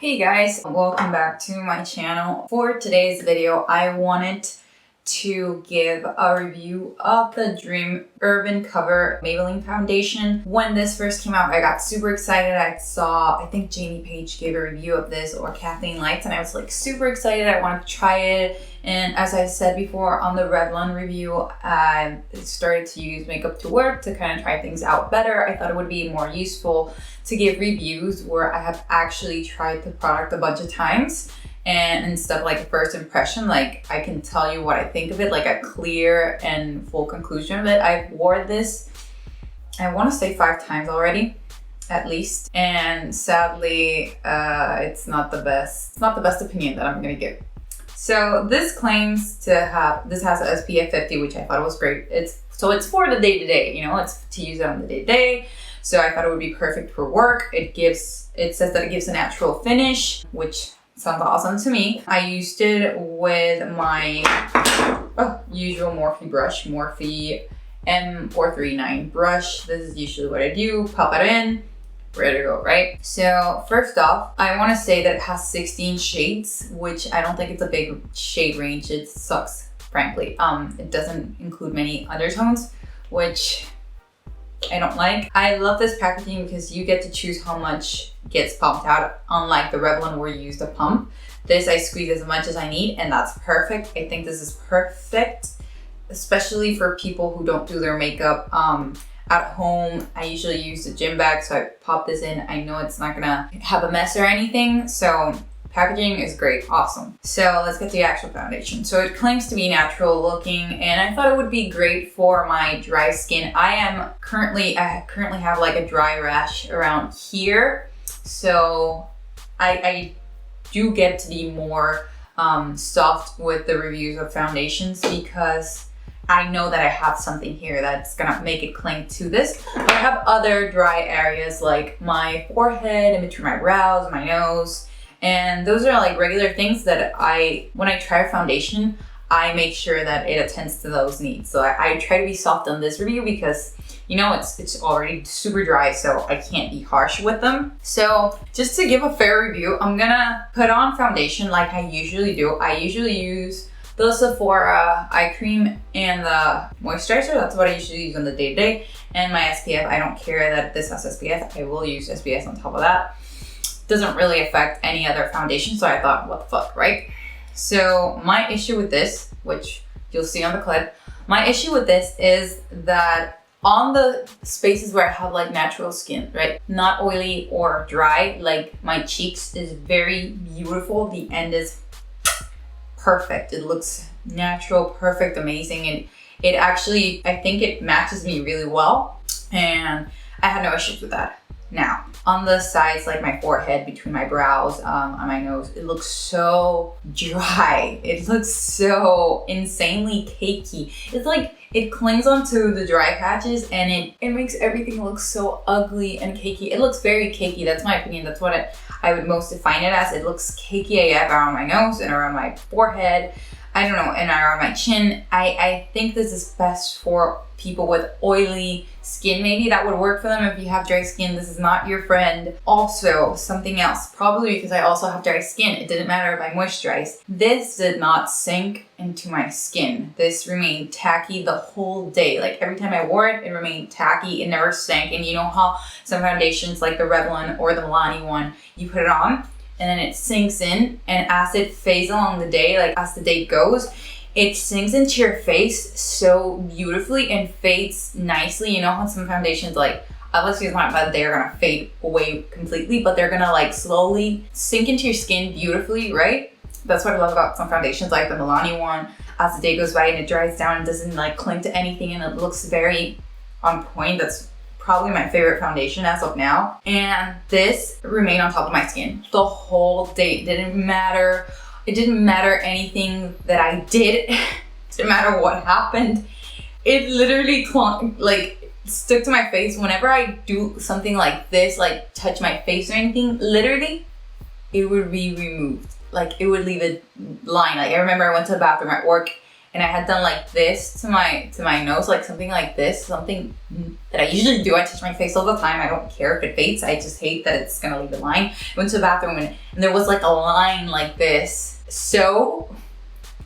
Hey guys, welcome back to my channel. For today's video, I wanted to give a review of the Dream Urban Cover Maybelline foundation. When this first came out, I got super excited. I think Jamie Page gave a review of this, or Kathleen Lights, and I was like super excited. I wanted to try it. And as I said before on the Revlon review, I started to use makeup to work to kind of try things out better. I thought it would be more useful to give reviews where I have actually tried the product a bunch of times. And instead of like a first impression, like I can tell you what I think of it, like a clear and full conclusion of it. I've worn this, I want to say 5 times already, at least. And sadly, it's not the best. It's not the best opinion that I'm gonna give. So this claims to have, this has an SPF 50, which I thought was great. It's for the day-to-day, you know, it's to use it on the day-to-day. So I thought it would be perfect for work. It says that it gives a natural finish, which sounds awesome to me. I used it with my usual Morphe brush, Morphe M439 brush. This is usually what I do. Pop it in, ready to go, right? So first off, I want to say that it has 16 shades, which I don't think it's a big shade range. It sucks, frankly. It doesn't include many undertones, which I don't like. I love this packaging because you get to choose how much gets pumped out, unlike the Revlon where you use the pump. This I squeeze as much as I need, and that's perfect. I think this is perfect, especially for people who don't do their makeup at home. I usually use the gym bag, so I pop this in. I know it's not gonna have a mess or anything, so packaging is great, awesome. So let's get to the actual foundation. So it claims to be natural looking, and I thought it would be great for my dry skin. I currently have like a dry rash around here. So I do get to be more soft with the reviews of foundations because I know that I have something here that's gonna make it cling to this. But I have other dry areas like my forehead, in between my brows, my nose. And those are like regular things that when I try a foundation, I make sure that it attends to those needs. So I try to be soft on this review because, you know, it's already super dry, so I can't be harsh with them. So just to give a fair review, I'm gonna put on foundation like I usually do. I usually use the Sephora eye cream and the moisturizer. That's what I usually use on the day-to-day. And my SPF, I don't care that this has SPF. I will use SPF on top of that. Doesn't really affect any other foundation, so I thought, what the fuck, right? So my issue with this, which you'll see on the clip, my issue with this is that on the spaces where I have like natural skin, right? Not oily or dry, like my cheeks is very beautiful. The end is perfect. It looks natural, perfect, amazing. And it actually, I think it matches me really well. And I had no issues with that. Now, on the sides, like my forehead, between my brows, on my nose, it looks so dry. It looks so insanely cakey. It's like it clings onto the dry patches and it makes everything look so ugly and cakey. It looks very cakey. That's my opinion. That's what I would most define it as. It looks cakey AF around my nose and around my forehead. I don't know, and around my chin. I think this is best for people with oily skin. Maybe that would work for them. If you have dry skin, this is not your friend. Also, something else, probably because I also have dry skin, it didn't matter if I moisturized. This did not sink into my skin. This remained tacky the whole day. Like every time I wore it, it remained tacky. It never sank. And you know how some foundations like the Revlon or the Milani one, you put it on and then it sinks in, and as it fades along the day, like as the day goes, it sinks into your face so beautifully and fades nicely. You know how some foundations, like, obviously it's not that they're gonna fade away completely, but they're gonna like slowly sink into your skin beautifully, right? That's what I love about some foundations, like the Milani one. As the day goes by and it dries down and doesn't like cling to anything, and it looks very on point. That's probably my favorite foundation as of now. And this remained on top of my skin the whole day. It didn't matter. It didn't matter anything that I did. It didn't matter what happened. It literally clung, like stuck to my face. Whenever I do something like this, like touch my face or anything, literally it would be removed. Like it would leave a line. Like I remember I went to the bathroom at work and I had done like this to my nose, like something like this, something that I usually do. I touch my face all the time. I don't care if it fades. I just hate that it's gonna leave a line. I went to the bathroom and there was like a line like this, so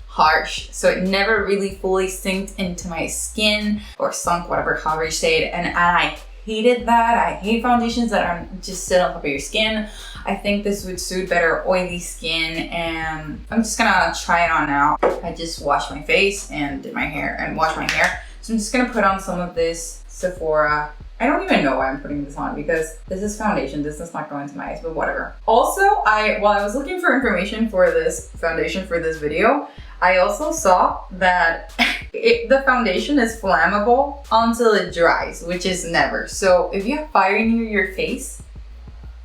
harsh, so it never really fully synced into my skin or sunk, whatever, however you say it, and I hated that. I hate foundations that are just sit on top of your skin. I think this would suit better oily skin, and I'm just gonna try it on now. I just washed my face and did my hair and washed my hair, so I'm just gonna put on some of this Sephora. I don't even know why I'm putting this on because this is foundation. This does not go into my eyes, but whatever. Also, while I was looking for information for this foundation for this video, I also saw that the foundation is flammable until it dries, which is never. So if you have fire near your face,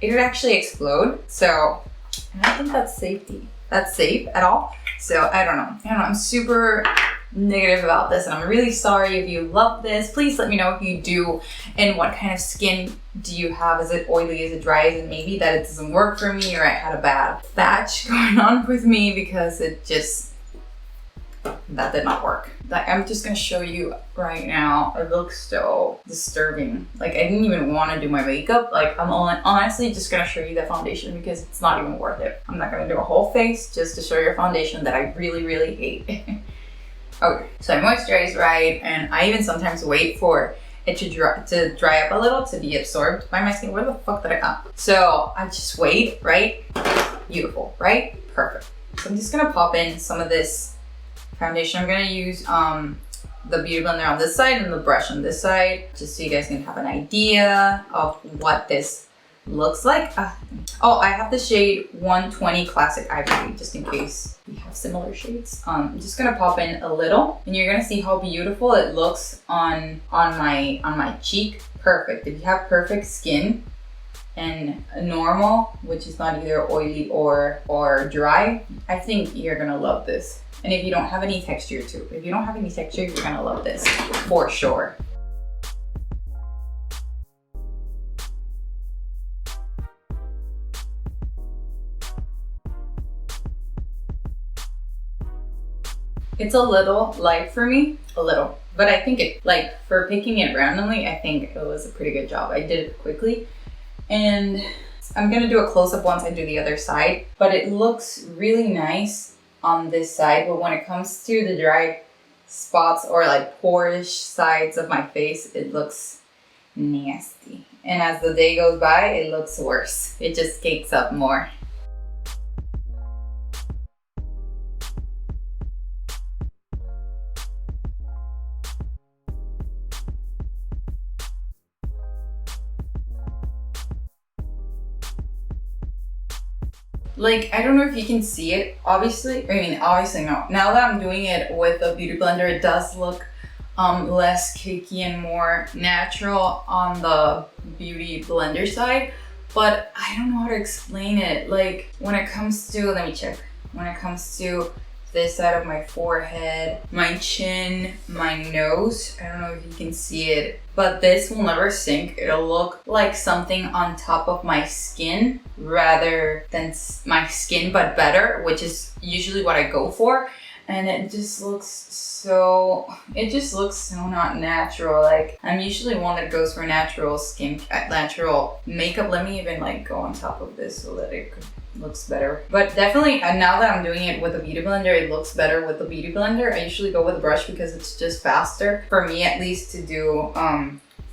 it would actually explode. So I don't think that's safe at all. So I don't know. I'm super negative about this, and I'm really sorry if you love this. Please let me know if you do, and what kind of skin do you have? Is it oily? Is it dry? Is it maybe that it doesn't work for me, or I had a bad batch going on with me because that did not work. Like, I'm just gonna show you right now. It looks so disturbing. Like, I didn't even want to do my makeup. Like, I'm honestly just gonna show you the foundation because it's not even worth it. I'm not gonna do a whole face just to show you a foundation that I really, really hate. Okay, so I moisturize right, and I even sometimes wait for it to dry up a little to be absorbed by my skin. Where the fuck did I come? So I just wait, right? Beautiful, right? Perfect. So I'm just gonna pop in some of this foundation. I'm gonna use the beauty blender on this side and the brush on this side, just so you guys can have an idea of what this looks like. Oh, I have the shade 120 Classic Ivory, just in case we have similar shades. I'm just gonna pop in a little, and you're gonna see how beautiful it looks on my cheek. Perfect. If you have perfect skin and normal, which is not either oily or dry, I think you're gonna love this. And if you don't have any texture too. If you don't have any texture, you're gonna love this for sure. It's a little light for me, but I think it, like, for picking it randomly, I think it was a pretty good job. I did it quickly, and I'm gonna do a close-up once I do the other side, but it looks really nice on this side. But when it comes to the dry spots or like pore-ish sides of my face, it looks nasty. And as the day goes by, it looks worse. It just cakes up more. Like, I don't know if you can see it, obviously no. Now that I'm doing it with a beauty blender, it does look less cakey and more natural on the beauty blender side, but I don't know how to explain it. Like, when it comes to, let me check, when it comes to this side of my forehead, my chin, my nose, I don't know if you can see it, but this will never sink. It'll look like something on top of my skin rather than my skin, but better, which is usually what I go for. And it just looks so not natural. Like, I'm usually one that goes for natural skin, natural makeup. Let me even like go on top of this so that it looks better. But definitely, now that I'm doing it with a beauty blender, it looks better with the beauty blender. I usually go with a brush because it's just faster, for me at least, to do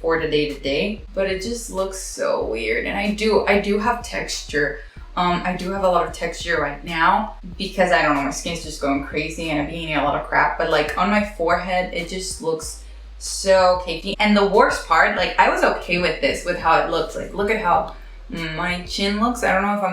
for the day-to-day. But it just looks so weird. And I do have texture. I do have a lot of texture right now because, I don't know, my skin's just going crazy and I'm eating a lot of crap. But like on my forehead, it just looks so cakey. And the worst part, like, I was okay with this, with how it looks. Like, look at how my chin looks. I don't know if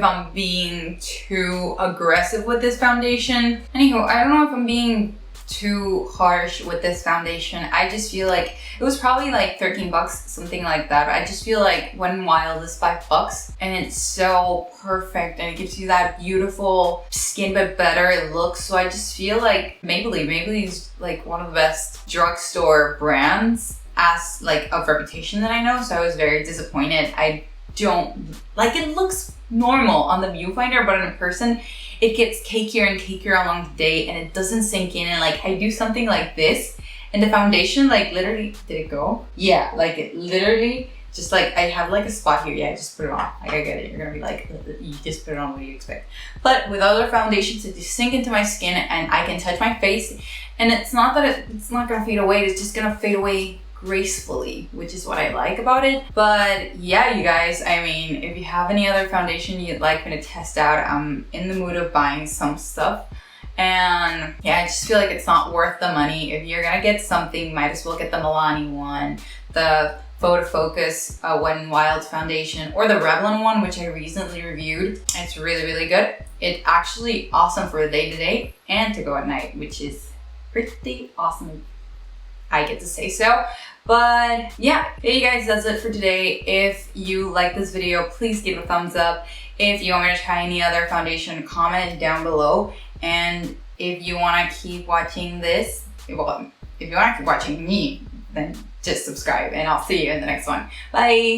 I'm being too aggressive with this foundation. Anywho, I don't know if I'm being too harsh with this foundation. I just feel like it was probably like 13 bucks, something like that. I just feel like Wet n Wild is $5 and it's so perfect and it gives you that beautiful skin but better look. So I just feel like Maybelline is like one of the best drugstore brands as like of reputation that I know. So I was very disappointed. I don't like, it looks normal on the viewfinder, but in person it gets cakier and cakier along the day and it doesn't sink in. And like I do something like this and the foundation like literally, did it go? Yeah, like it literally just like, I have like a spot here. Yeah, just put it on. Like I get it. You're gonna be like, you just put it on, what do you expect? But with other foundations, it just sink into my skin and I can touch my face. And it's not that it's not gonna fade away. It's just gonna fade away gracefully, which is what I like about it. But yeah, you guys, I mean, if you have any other foundation you'd like me to test out, I'm in the mood of buying some stuff. And yeah, I just feel like it's not worth the money. If you're gonna get something, might as well get the Milani one, the Photo Focus Wet n Wild foundation, or the Revlon one, which I recently reviewed. It's really, really good. It's actually awesome for day-to-day and to go at night, which is pretty awesome, I get to say so. But yeah, hey you guys, that's it for today. If you like this video, please give it a thumbs up. If you want me to try any other foundation, comment down below. And if you want to keep watching this, well, if you want to keep watching me, then just subscribe and I'll see you in the next one. Bye!